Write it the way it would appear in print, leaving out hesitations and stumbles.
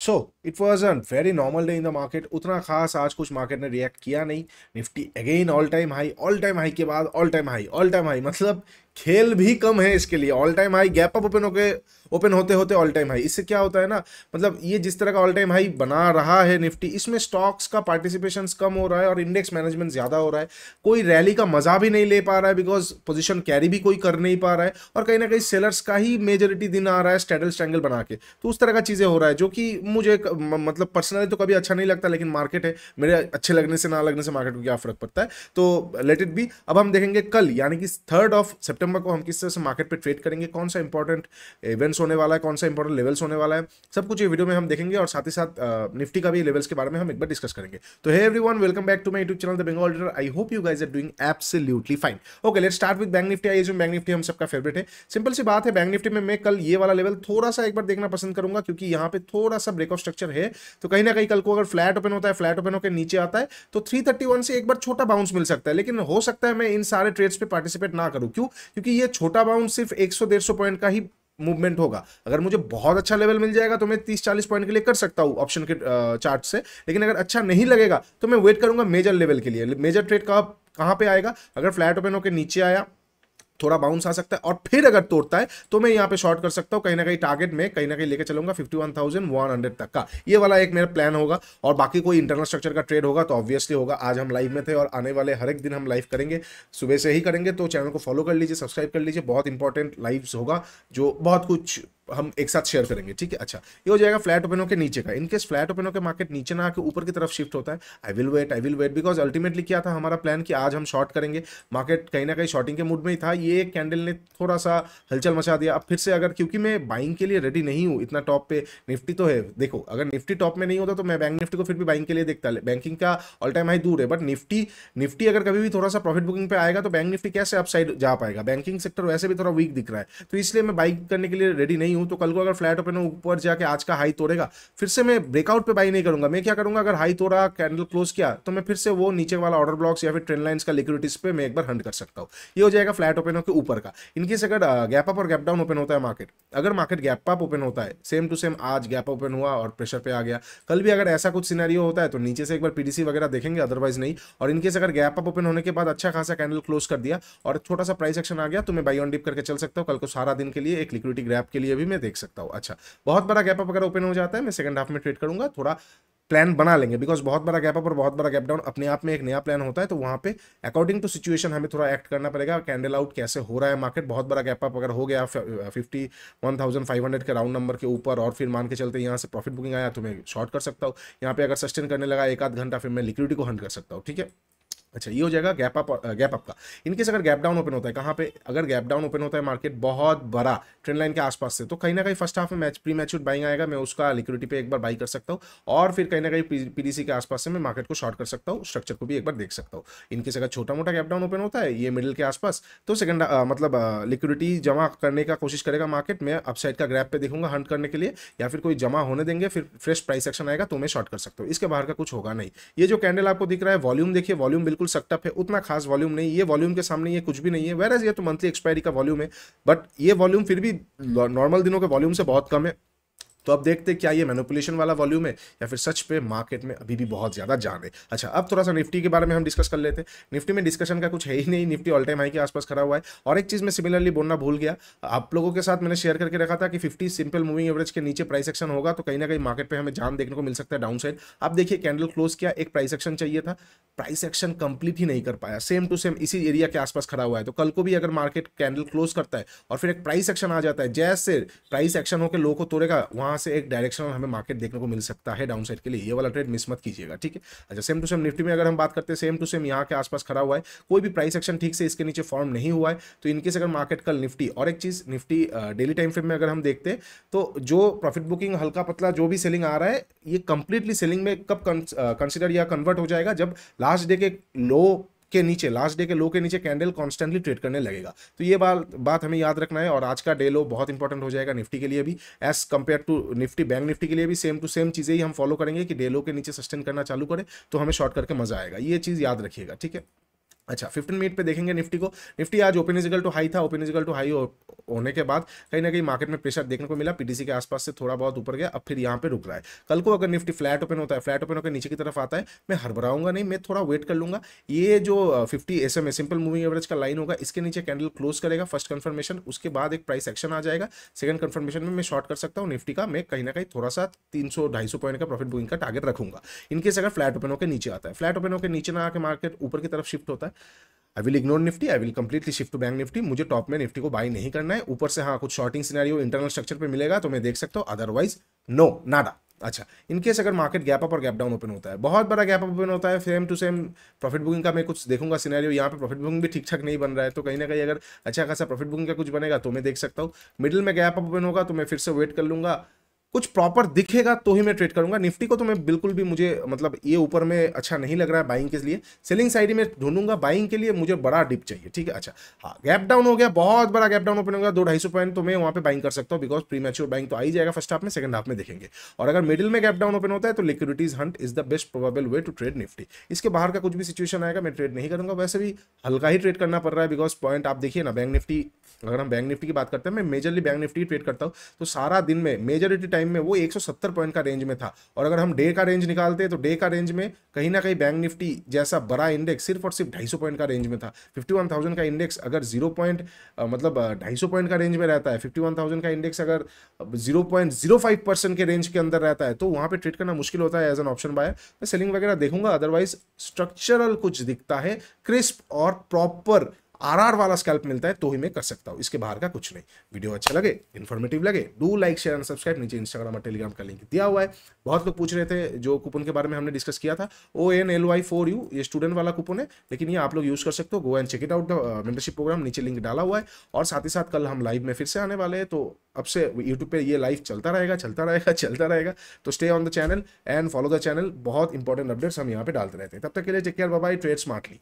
So it was a very normal day in the market. उतना खास आज कुछ मार्केट ने रिएक्ट किया नहीं। Nifty again all time high के बाद ऑल टाइम हाई मतलब खेल भी कम है इसके लिए। All time high gap up open होते होते ऑल टाइम हाई। इससे क्या होता है ना, मतलब ये जिस तरह का ऑल टाइम हाई बना रहा है निफ्टी, इसमें स्टॉक्स का पार्टिसिपेशन कम हो रहा है और इंडेक्स मैनेजमेंट ज्यादा हो रहा है। कोई रैली का मजा भी नहीं ले पा रहा है बिकॉज पोजीशन कैरी भी कोई कर नहीं पा रहा है, और कहीं ना कहीं सेलर्स का ही मेजोरिटी दिन आ रहा है स्टैडल स्ट्रैंगल बना के। तो उस तरह का चीजें हो रहा है जो कि मुझे मतलब पर्सनली तो कभी अच्छा नहीं लगता, लेकिन मार्केट है, मेरे अच्छे लगने से ना लगने से मार्केट को क्या फर्क पड़ता है। तो लेट इट बी। अब हम देखेंगे कल यानी कि 3 को हम किस तरह से मार्केट पे ट्रेड करेंगे, कौन सा इंपॉर्टेंट इवेंट्स होने वाला है, कौन सा इंपॉर्टेंट लेवल्स होने वाला है, सब कुछ ये वीडियो में हम देखेंगे। और साथ ही साथ निफ्टी का भी लेवल्स के बारे में हम एक बार डिस्कस करेंगे। तो hey everyone, welcome back to my YouTube channel the Bengal trader. I hope you guys are doing absolutely fine. Okay, let's start with bank Nifty. आइए, बैंक निफ्टी हम सबका फेवरेट है। सिंपल सी बात है, बैंक निफ्टी में मैं कल ये वाला लेवल थोड़ा सा एक बार देखना पसंद करूंगा, क्योंकि यहाँ पे थोड़ा सा ब्रेक ऑफ स्ट्रक्चर है। तो कहीं ना कहीं कल को अगर फ्लैट ओपन होता है, फ्लैट ओपन होकर नीचे आता है, तो 331 से एक बार छोटा बाउंस मिल सकता है। लेकिन हो सकता है मैं इन सारे ट्रेड्स पे पार्टिसिपेट ना करूं। क्यों? क्योंकि ये छोटा बाउंस सिर्फ 100-150 पॉइंट का ही मूवमेंट होगा। अगर मुझे बहुत अच्छा लेवल मिल जाएगा तो मैं 30-40 पॉइंट के लिए कर सकता हूं ऑप्शन के चार्ट से। लेकिन अगर अच्छा नहीं लगेगा तो मैं वेट करूंगा मेजर लेवल के लिए। मेजर ट्रेड कहां पे आएगा? अगर फ्लैट ओपन होकर नीचे आया, थोड़ा बाउंस आ सकता है और फिर अगर तोड़ता है तो मैं यहां पे शॉर्ट कर सकता हूं। कहीं ना कहीं टारगेट में कहीं ना कहीं लेके चलूंगा 51,100 तक का। ये वाला एक मेरा प्लान होगा। और बाकी कोई इंटरनल स्ट्रक्चर का ट्रेड होगा तो ऑब्वियसली होगा। आज हम लाइव में थे और आने वाले हर एक दिन हम लाइव करेंगे, सुबह से ही करेंगे। तो चैनल को फॉलो कर लीजिए, सब्सक्राइब कर लीजिए। बहुत इंपॉर्टेंट लाइव्स होगा जो बहुत कुछ हम एक साथ शेयर करेंगे, ठीक है। अच्छा, ये हो जाएगा फ्लैट ओपन होकर नीचे का। इनकेस फ्लैट ओपन होकर मार्केट नीचे ना आके ऊपर की तरफ शिफ्ट होता है, I will wait because ultimately क्या था हमारा प्लान कि आज हम शॉर्ट करेंगे। मार्केट कहीं ना कहीं शॉर्टिंग के मूड में ही था। ये कैंडल ने थोड़ा सा हलचल मचा दिया। अब फिर से अगर, क्योंकि मैं बाइंग के लिए रेडी नहीं हूं इतना टॉप पे, निफ्टी तो है, देखो अगर निफ्टी टॉप में नहीं होता तो मैं बैंक निफ्टी को फिर भी बाइंग के लिए देखता। बैंकिंग का ऑल टाइम हाई दूर है, बट निफ्टी अगर कभी भी थोड़ा सा प्रॉफिट बुकिंग पे आएगा तो बैंक निफ्टी कैसे अपसाइड जा पाएगा? बैंकिंग सेक्टर वैसे भी थोड़ा वीक दिख रहा है, तो इसलिए मैं बाइंग करने के लिए रेडी नहीं हूं। तो कल को अगर फ्लैट ओपन ऊपर जाके आज का हाई तोड़ेगा, फिर से मैं ब्रेकआउट पे बाई नहीं करूंगा। मैं क्या करूंगा, अगर हाई तोड़ा, कैंडल क्लोज किया, तो मैं फिर से वो नीचे वाला ऑर्डर ब्लॉक्स या फिर ट्रेंड लाइंस का लिक्विडिटीज पे मैं एक बार हंट कर सकता हूं। ये हो जाएगा फ्लैट ओपन के ऊपर का। इनकेस अगर गैप अप और गैप डाउन ओपन होता है मार्केट, अगर मार्केट गैप अप ओपन होता है, सेम टू सेम आज गैप ओपन हुआ और प्रेशर पे आ गया, कल भी अगर ऐसा कुछ सिनेरियो होता है तो नीचे से एक बार पीडीसी वगैरह देखेंगे, अदरवाइज नहीं। और इनकेस अगर गैप अप ओपन होने के बाद अच्छा खासा कैंडल क्लोज कर दिया और छोटा सा प्राइस एक्शन आ गया, तो मैं बाई ऑन डिप करके चल सकता हूं। कल को सारा दिन के लिए एक लिक्विडिटी ग्रैब के लिए भी मैं देख सकता हूं। अच्छा, बहुत बड़ा गैप अप अगर ओपन हो जाता है, मैं सेकंड हाफ में ट्रेड करूंगा। थोड़ा प्लान बना लेंगे, बिकॉज बहुत बड़ा गैप अप और बहुत बड़ा गैप डाउन अपने आप में एक नया प्लान होता है। तो वहां पे अकॉर्डिंग टू सिचुएशन हमें थोड़ा एक्ट करना पड़ेगा। कैंडल आउट कैसे हो रहा है मार्केट, बहुत बड़ा गैप अप अगर हो गया 51,500 के राउंड नंबर के ऊपर, और फिर मान के चलते यहाँ से प्रॉफिट बुकिंग आया, तो मैं शॉर्ट कर सकता हूँ। यहाँ पे अगर सस्टेन करने लगा एक आध घंटा, फिर मैं लिक्विडिटी को हंट कर सकता हूँ, ठीक है। अच्छा, ये हो जाएगा गैप अप का। इनकेस अगर गैप डाउन ओपन होता है, कहां पे? अगर गैप डाउन ओपन होता है मार्केट बहुत बड़ा ट्रेंड लाइन के आसपास से, तो कहीं ना कहीं फर्स्ट हाफ में प्री मैच्योर बाइंग आएगा, मैं उसका लिक्विडिटी पे एक बार बाई कर सकता हूं। और फिर कहीं ना कहीं पीडीसी के आसपास से मैं मार्केट को शॉर्ट कर सकता हूं, स्ट्रक्चर को भी एक बार देख सकता हूं। इनकेस अगर छोटा मोटा गैप डाउन ओपन होता है ये मिडिल के आसपास, तो सेकंड मतलब लिक्विडिटी जमा करने का कोशिश करेगा मार्केट में, अपसाइड का ग्रैप पे देखूंगा हंट करने के लिए, या फिर कोई जमा होने देंगे, फिर फ्रेश प्राइस एक्शन आएगा तो मैं शॉर्ट कर सकता हूँ। इसके बाहर का कुछ होगा नहीं। ये जो कैंडल आपको दिख रहा है, वॉल्यूम देखिए, वॉल्यूम बिल्कुल सक्टअप है, उतना खास वॉल्यूम नहीं। ये वॉल्यूम के सामने ये कुछ भी नहीं है, वेरएज ये तो मंथली एक्सपायरी का वॉल्यूम है, बट ये वॉल्यूम फिर भी नॉर्मल दिनों के वॉल्यूम से बहुत कम है। तो अब देखते हैं क्या ये मैनिपुलेशन वाला वॉल्यूम है या फिर सच पे मार्केट में अभी भी बहुत ज्यादा जान है। अच्छा, अब थोड़ा सा निफ्टी के बारे में हम डिस्कस कर लेते हैं। निफ्टी में डिस्कशन का कुछ है ही नहीं, निफ्टी ऑल टाइम हाई के आसपास खड़ा हुआ है। और एक चीज मैं सिमिलरली बोलना भूल गया, आप लोगों के साथ मैंने शेयर करके रखा था कि 50 सिंपल मूविंग एवरेज के नीचे प्राइस एक्शन होगा तो कहीं ना कहीं मार्केट पे हमें जान देखने को मिल सकता है डाउन साइड। अब देखिए कैंडल क्लोज किया, एक प्राइस एक्शन चाहिए था, प्राइस एक्शन कंप्लीट ही नहीं कर पाया, सेम टू सेम इसी एरिया के आसपास खड़ा हुआ है। तो कल को भी अगर मार्केट कैंडल क्लोज करता है और फिर एक प्राइस एक्शन आ जाता है, जैसे प्राइस एक्शन होकर लो को तोड़ेगा, वहां से एक डायरेक्शनल हमें मार्केट देखने को मिल सकता है डाउन साइड के लिए। ये वाला ट्रेड मिस मत कीजिएगा, ठीक है। अच्छा, सेम टू सेम निफ्टी में अगर हम बात करते हैं, सेम टू सेम यहाँ के आसपास खड़ा हुआ है, कोई भी प्राइस एक्शन ठीक से इसके नीचे फॉर्म नहीं हुआ है। तो इनकेस अगर मार्केट कल निफ्टी, और एक चीज निफ्टी डेली टाइम फ्रेम में अगर हम देखते हैं, तो जो प्रॉफिट बुकिंग हल्का पतला जो भी सेलिंग आ रहा है, ये कंप्लीटली सेलिंग में कब कंसिडर या कन्वर्ट हो जाएगा? जब लास्ट डे के लो के नीचे, लास्ट डे के लो के नीचे कैंडल कॉन्स्टेंटली ट्रेड करने लगेगा। तो ये बात हमें याद रखना है। और आज का डे लो बहुत इंपॉर्टेंट हो जाएगा निफ्टी के लिए भी, as compare to Nifty. Bank Nifty के लिए भी सेम टू सेम चीजें ही हम फॉलो करेंगे कि डे लो के नीचे सस्टेन करना चालू करे तो हमें शॉर्ट करके मजा आएगा। ये चीज याद रखिएगा, ठीक है। अच्छा 15 मिनट पे देखेंगे निफ्टी को। निफ्टी आज ओपन इजिकल टू हाई था, ओपन इजिकल टू हाई होने के बाद कहीं ना कहीं मार्केट में प्रेशर देखने को मिला, पीटीसी के आसपास से थोड़ा बहुत ऊपर गया, अब फिर यहाँ पे रुक रहा है। कल को अगर निफ्टी फ्लैट ओपन होता है, फ्लैट ओपन होकर नीचे की तरफ आता है, मैं हड़बड़ाऊंगा नहीं, मैं थोड़ा वेट कर लूंगा। ये जो 50 SMA सिंपल मूविंग एवरेज का लाइन होगा, इसके नीचे कैंडल क्लोज करेगा, फर्स्ट कंफर्मेशन, उसके बाद एक प्राइस एक्शन आ जाएगा, सेकंड कंफर्मेशन में मैं शॉर्ट कर सकता हूँ निफ्टी का। मैं कहीं ना कहीं थोड़ा सा 300-250 पॉइंट का प्रॉफिट बुकिंग का टारगेट रखूंगा। इनकेस अगर फ्लैट ओपन होकर नीचे आता है, फ्लैट ओपन होकर नीचे ना आके मार्केट ऊपर की तरफ शिफ्ट होता है, I will ignore Nifty, I will completely shift to bank Nifty. मुझे टॉप में निफ्टी को बाई नहीं करना है। ऊपर से हाँ कुछ शॉर्टिंग सिनेरियो इंटरनल स्ट्रक्चर पे मिलेगा तो मैं देख सकता हूँ, अदरवाइज नो नाडा। अच्छा, इनकेस अगर मार्केट गैप अप और गैप डाउन ओपन होता है, बहुत बड़ा गैप अप ओपन होता है, same to same profit booking का मैं कुछ देखूंगा सिनेरियो, यहाँ पे प्रॉफिट बुकिंग भी ठीक ठाक नहीं बन रहा है, तो कहीं ना कहीं अगर अच्छा खासा प्रॉफिट बुकिंग का कुछ बनेगा तो मैं देख सकता हूँ। मिडिल में गैप अप ओपन होगा तो मैं फिर से वेट कर लूंगा, कुछ प्रॉपर दिखेगा तो ही मैं ट्रेड करूंगा। निफ्टी को तो मैं बिल्कुल भी, मुझे मतलब ये ऊपर में अच्छा नहीं लग रहा है बाइंग के लिए, सेलिंग साइड में ढूंढूंगा, बाइंग के लिए मुझे बड़ा डिप चाहिए, ठीक है। अच्छा हाँ, गैप डाउन हो गया, बहुत बड़ा गैप डाउन ओपन होगा 200-250 पॉइंट, तो मैं वहां पे बाइंग कर सकता हूँ, बिकॉज प्री मैच्योर बाइंग तो आ ही जाएगा फर्स्ट हाफ में, सेकंड हाफ में देखेंगे। और अगर मिडिल में गैप डाउन ओपन होता है तो liquidities hunt is the best probable way to trade Nifty. इसके बाहर का कुछ भी सिचुएशन आएगा मैं ट्रेड नहीं करूंगा, वैसे भी हल्का ही ट्रेड करना पड़ रहा है, बिकॉज पॉइंट आप देखिए ना, बैंक निफ्टी, अगर हम बैंक निफ्टी की बात करते हैं, मैं मेजरली बैंक निफ्टी ट्रेड करता हूं, तो सारा दिन में मेजॉरिटी टाइम में वो 170 पॉइंट का रेंज में था। और अगर हम डे का रेंज निकालते हैं तो डे का रेंज में कहीं ना कहीं बैंक निफ्टी जैसा बड़ा इंडेक्स सिर्फ और सिर्फ 250 पॉइंट का रेंज में था। 51,000 का इंडेक्स अगर 250 पॉइंट का रेंज में रहता है, 51,000 का इंडेक्स अगर 0.05% के रेंज के अंदर रहता है, तो वहां पे ट्रेड करना मुश्किल होता है एज एन ऑप्शन बायर। मैं सेलिंग वगैरह देखूंगा, अदरवाइज स्ट्रक्चरल कुछ दिखता है क्रिस्प और प्रॉपर आरआर वाला स्कैल्प मिलता है तो ही मैं कर सकता हूं, इसके बाहर का कुछ नहीं। वीडियो अच्छा लगे, इन्फॉर्मेटिव लगे, do like share and subscribe. नीचे इंस्टाग्राम और टेलीग्राम का लिंक दिया हुआ है। बहुत लोग पूछ रहे थे जो कूपन के बारे में हमने डिस्कस किया था, ONLY4U, ये स्टूडेंट वाला कूपन है, लेकिन ये आप लोग यूज कर सकते हो। Go and check it out the membership programme, नीचे लिंक डाला हुआ है। और साथ ही साथ कल हम लाइव में फिर से आने वाले हैं, तो अब से यूट्यूब पे ये लाइव चलता रहेगा चलता रहेगा चलता रहेगा, तो stay on the channel and follow the channel. बहुत इंपॉर्टेंट अपडेट्स हम यहाँ पे डालते रहते हैं। तब तक के लिए take care, bye bye, trade smartly.